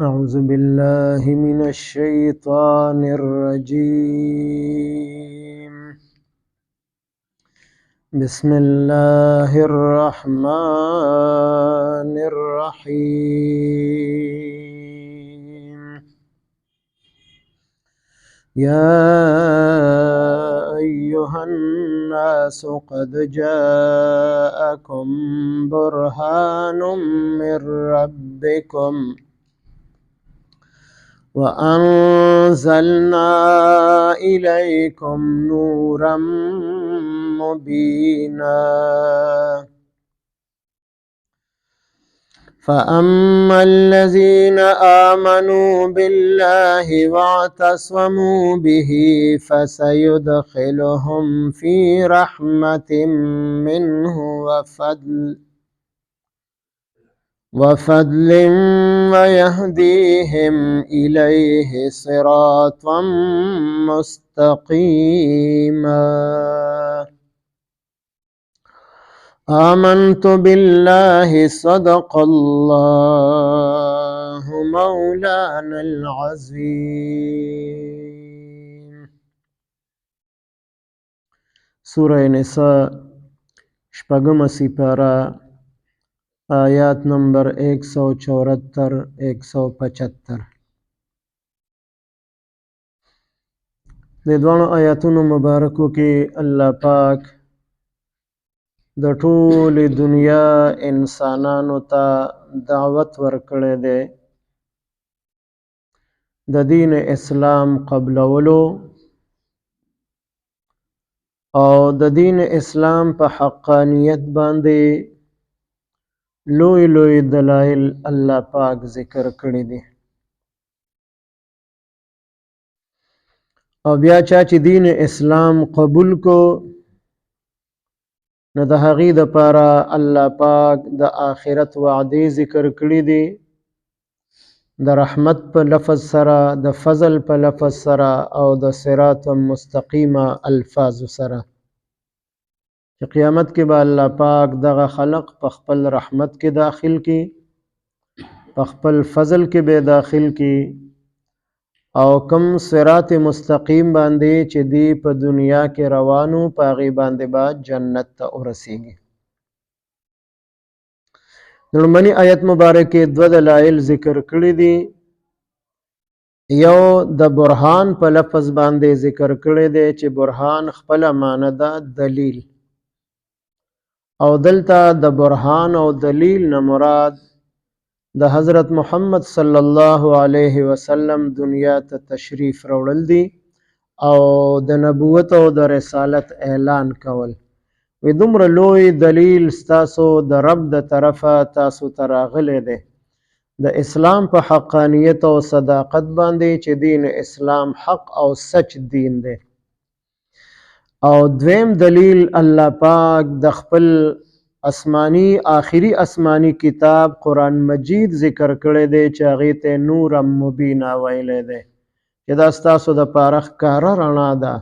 أعوذ بالله من الشيطان الرجيم. بسم الله الرحمن الرحيم. يا أيها الناس قد جاءكم برهان من ربكم وأنزلنا إليكم نورا مبينا فأما الذين آمنوا بالله واعتصموا به فسيدخلهم في رحمة منه وفضل ويهديهم إليه صراطا مستقيما. آمنت بالله صدق الله مولانا العظيم. سورة نساء شپږم سپارہ آیات نمبر 174-175. د دوانو آیاتونو مبارکو کې الله پاک د ټولې دنیا انسانانو ته دعوت ورکړی دی د دین اسلام قبلولو او د دین اسلام په حقانیت باندې لوی لوی دلایل الله پاک ذکر کړی دي او بیا چا چې دین اسلام قبول کو نو د هغې دپاره الله پاک د آخرت وعدې ذکر کړي دي د رحمت په لفظ سره د فضل په لفظ سره او د صراط مستقیمه الفاظو سره چې قیامت کې به الله پاک دغه خلق په خپل رحمت کې داخل کی په خپل فضل کې به داخل کی او کم صراط مستقیم باندې چې دی په دنیا کې روانو په هغې باندې به جنت ته ورسیږي. د لومړني آیت مبارک کې دوه دلایل ذکر کړي دي. یو د برهان په لفظ باندې ذکر کړی دی چې برهان خپله معنی ده دلیل او دلته د برهان او دلیل نه مراد د حضرت محمد صلی الله علیه وسلم دنیا ته تشریف راوړل دي او د نبوت او د رسالت اعلان کول. وی دومره لوی دلیل ستاسو د رب د طرفه تاسو ته راغلی دی د اسلام په حقانیت او صداقت باندې چې دین اسلام حق او سچ دین دی. او دویم دلیل الله پاک د خپل آسمانی آخری آسمانی کتاب قرآن مجید ذکر کړی دی چې هغې ته نور مبینا ویلی دی چې دا ستاسو د پاره ښکاره رڼا ده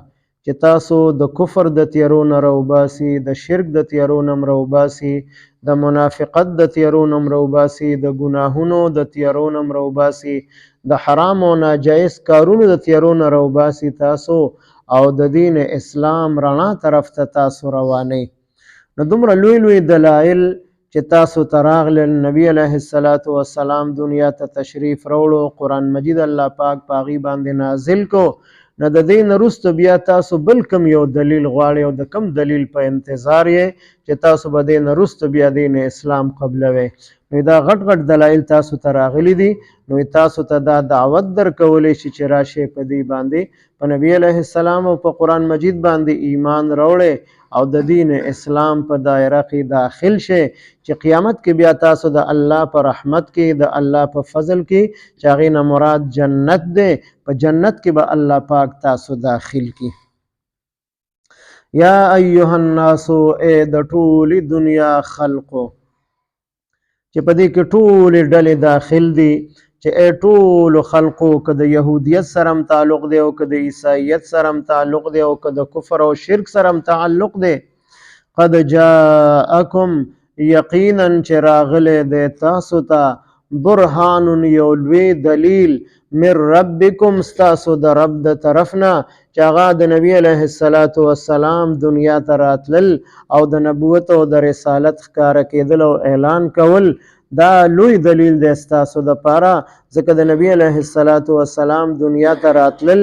چې تاسو د کفر د تیارو نه راوباسي د شرک د تیارو نه راوباسي د منافقت د تیارو نه راوباسي د ګناهونو د تیارو نه راوباسي د حرام او ناجایز کارونو د تیارو نه راوباسي تاسو او د دین اسلام رڼا طرف ته تاسو روانئ. نو دومره لوی لوی دلایل چې تاسو ته راغلل نبی علیه السلام دنیا ته تشریف راوړو قرآن مجید الله پاک په هغې باندې نازل کو نو د دې نه وروسته بیا تاسو بل کم یو دلیل غواړئ او د کم دلیل په انتظار یې چې تاسو به دې نه وروسته بیا دین اسلام قبلوئ. نو دا غټ غټ دلایل تاسو ته راغلي دي نو تاسو ته دا دعوت درکولی شي چې راشئ په دې باندې په نبی علیه السلام او په قرآن مجید باندې ایمان راوړئ او د دین اسلام په دایره کې داخل شئ چې قیامت کې بیا تاسو د الله په رحمت کې د الله په فضل کې چې هغې نه مراد جنت دی په جنت کې به الله پاک تاسو داخل کی. یا ایها الناسو ای د ټولې دنیا خلقو چې په دې کې ټولې ډلې داخل دي چې ای ټولو خلقو که د یهودیت سره هم تعلق دی او که د عیسایت سره هم تعلق دی او که د کفر او شرک سره هم تعلق دی قد جاءکم یقینا چې راغلی دی تاسو ته برهان یو لوی دلیل من ربکم ستاسو د رب د طرفنا چې هغه د نبی علیه السلام دنیا ته راتلل او د نبوت او د رسالت ښکاره کېدل او اعلان کول دا لوی دلیل دی ستاسو دپاره ځکه د نبی علیه السلام دنیا ته راتلل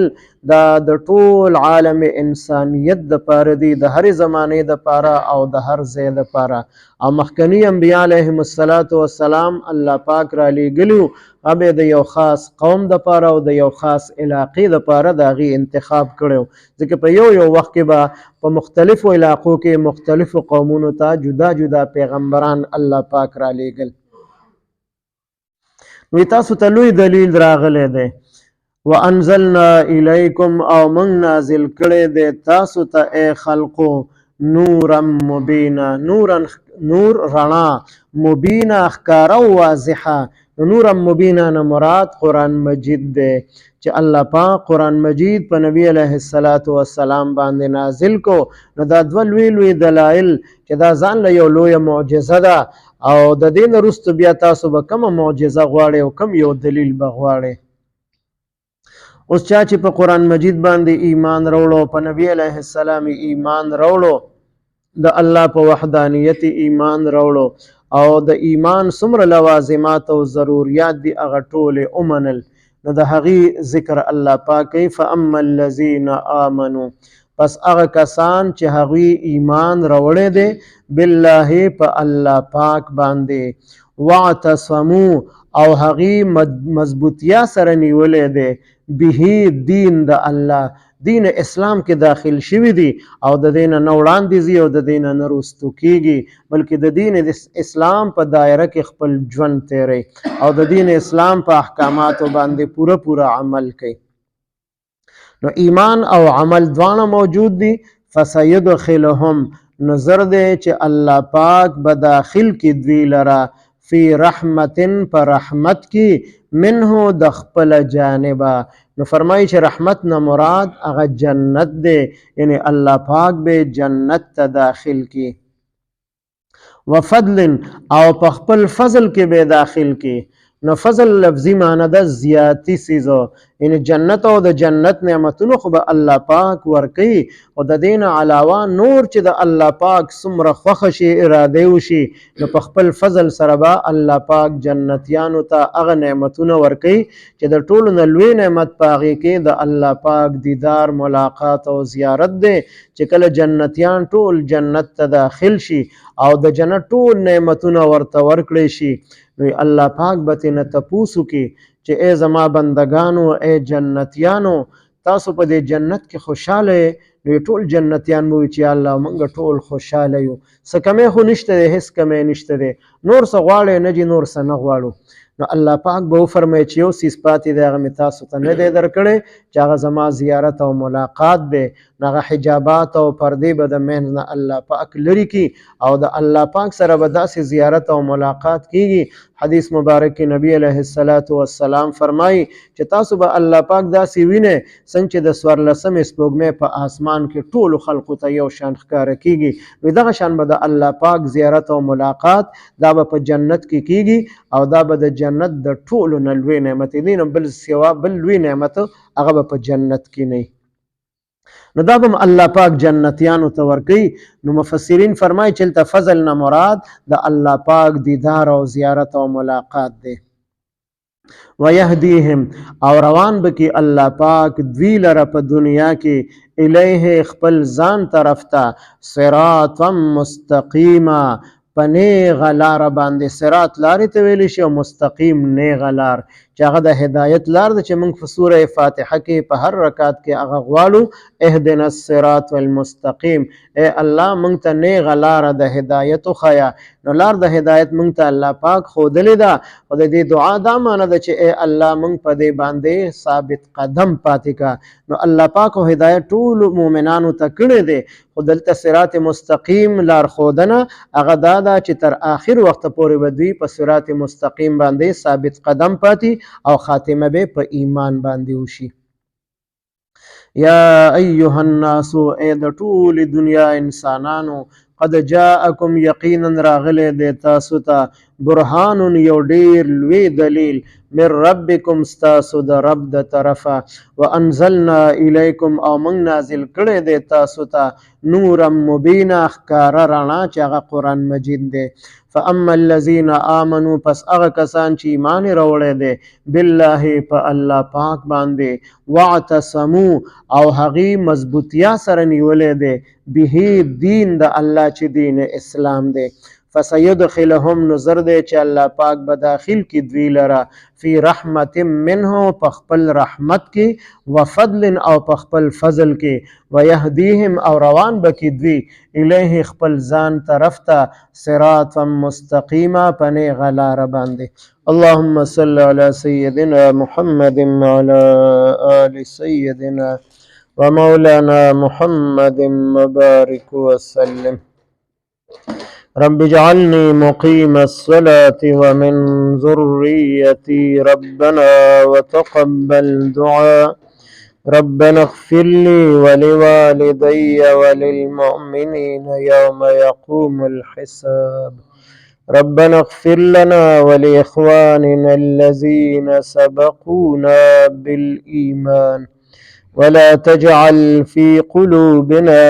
دا د ټول عالم انسانیت دپاره دی د هرې زمانې دپاره او د هر ځای دپاره او مخکني انبیا علیهم السلام الله پاک را لیږلي هغه د یو خاص قوم دپاره او د یو خاص علاقې دپاره د هغې انتخاب کړی ځکه په یو وخت کې به په مختلفو علاقو کې مختلفو قومونو ته جدا جدا پیغمبران الله پاک را لیږل نو تاسو ته لوی دلیل راغلی دی وانزلنا الیکم او موږ نازل کړی دی تاسو ته ای خلقو نورا مبینا نور رڼا مبینا ښکاره او واضحه نورا مبینا نه مراد قرآن مجید دی چې الله پاک قرآن مجید په نبی علیه السلام باندې نازل کو نو دا دوه لوی دلایل چې دا ځان له یو لویه معجزه ده او د دې نه وروسته بیا تاسو به کومه معجزه غواړئ او کوم یو دلیل به غواړئ اوس چا چې په قرآن مجید باندې ایمان راوړو په نبی علیه السلام ایمان راوړو د الله په وحدانیت ایمان راوړو او د ایمان څومره لوازمات او ضروریات دي هغه ټولې ومنل نو د هغې ذکر الله پاک کوي فاما الذین آمنوا پس هغه کسان چې هغوی ایمان راوړی دی بالله په الله پاک باندې واعتصموا او هغوی مضبوطیا سره نیولی دی به دین د الله دین اسلام کې داخل شوي دي او د دین نه وړاندې ځي او د دین نه وروستو کیږي بلکې د دین اسلام په دایره کې خپل ژوند تیری او د دین اسلام په احکاماتو باندې پوره عمل کوي نو ایمان او عمل دواړه موجود دي فسيدخلهم نظر دی چې الله پاک به داخل کی دوی لره فی رحمت پر رحمت کی منه د خپل جانبه نو فرمایي چې رحمت نه مراد هغه جنت دی یعنی الله پاک به جنت ته داخل کی وفضل او په خپل فضل کې به داخل کی نو فضل لفظي معنی ده زیاتی سیزو یعنی جنت او د جنت نعمتونو خو به الله پاک ورکوي او د دین علاوه نور چې د الله پاک څومره خوښه شي اراده وشي نو په خپل فضل سره به الله پاک جنتیانو ته هغه نعمتونه ورکوي چې د ټولو نه لوی نعمت په هغې کې د الله پاک دیدار ملاقات او زیارت دی چې کله جنتیان ټول جنت ته داخل شي او د جنت ټول نعمتونه ورته ورکړی شي نو الله پاک به ترنه تپوس وکړي چې ای زما بندگانو ای جنتیانو تاسو په دې جنت کې خوشحاله نو ټول جنتیان مو چې الله موږ ټول خوشحاله یو څه کمی خو نشته دی هیڅ کمی نشته دی نور څه غواړئ نه دي نور څه نه غواړو نو الله پاک به وفرمایي چې یو څیز پاتې دی هغه مې تاسو ته نه دی درکړی چې هغه زما زیارت او ملاقات دی نو هغه حجابات او پردې به د منځ نه الله پاک لرې کړي او د الله پاک سره به داسې زیارت او ملاقات کیږي حدیث مبارک نبی علیه السلام فرمایي چې تاسو به الله پاک داسې وینئ څنګه چې د څوارلسمې سپوږمۍ په آسمان کې ټولو خلقو ته یو شان ښکاره کیږي نو دغه شان به د الله پاک زیارت او ملاقات دا به په جنت کې کیږي او دا به د جنت د ټولو نه لوی نعمت دی نو بل سوا بل لوی نعمت هغه به په جنت کې نه نو دا به الله پاک جنتیانو ته ورکوي نو مفسرین فرمایي چې دلته فضل نه مراد د الله پاک دیدار او زیارت او ملاقات دی ويهديهم او روان بکی الله پاک دوی لره په دنیا کې الیه خپل ځان طرف ته صراطا مستقیما په نیغه لاره باندې صراط لارې ته ویلی شي او مستقیم نیغه لار چې هغه د هدایت لار ده چې موږ په سوره فاتحه کې په هر رکعت کې هغه غواړو اهدنا الصراط المستقیم ای الله موږ ته نیغه لاره د هدایت وښیه نو لار د هدایت موږ ته الله پاک ښودلې ده او د دې دعا دا معنی ده چې ای الله موږ په دې باندې ثابت قدم پاتې که نو الله پاک او هدایت ټول مؤمنانو ته کړی دی خو دلته صراط مستقیم لار ښودنه هغه دا ده چې تر آخر وخت پورې به دوی په صراط مستقیم باندې ثابت قدم پاتې او خاتمه به په ایمان باندې وشي یا ایها الناس ای د ټول دنیا انسانانو قد جاءکم یقینا راغلی دی تاسو ته برهان یو ډیر لوی دلیل من ربکم ستاسو د رب د طرفه وانزلنا الیکم او موږ نازل کړی دی تاسو ته نورا مبینا ښکاره رڼا چې هغه قرآن مجید دی فاما الذین آمنوا پس هغه کسان چې ایمان یې راوړی دی بالله په الله پاک باندې واعتصموا او هغې مضبوطیا سره نیولی دی به دین د الله چې دین اسلام دی فسيدخلهم نظر دی چې الله پاک به داخل کی دوی لره فی رحمت منه په خپل رحمت کې وفضل او په خپل فضل کې ويهديهم او روان بکی دوی الیه خپل ځان طرف ته صراطا مستقیما پنی غلار باندې اللهم صل على سيدنا محمد وعلى آل سيدنا ومولانا محمد وبارك وسلم رب اجعلني مقيم الصلاة ومن ذريتي ربنا وتقبل دعاء ربنا اغفر لي ولوالدي وللمؤمنين يوم يقوم الحساب ربنا اغفر لنا ولإخواننا الذين سبقونا بالإيمان ولا تجعل في قلوبنا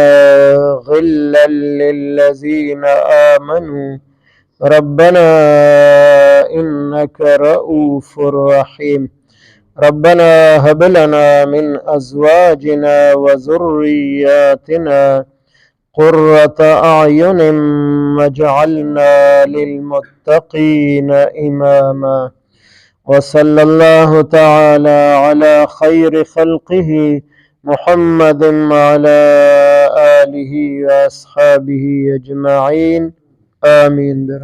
غلا للذين آمنوا ربنا إنك رؤوف رحيم ربنا هب لنا من أزواجنا وذرياتنا قرة أعين واجعلنا للمتقين إماما وصلى الله تعالى على خير خلقه محمد وعلى آله وأصحابه أجمعين آمين برحمته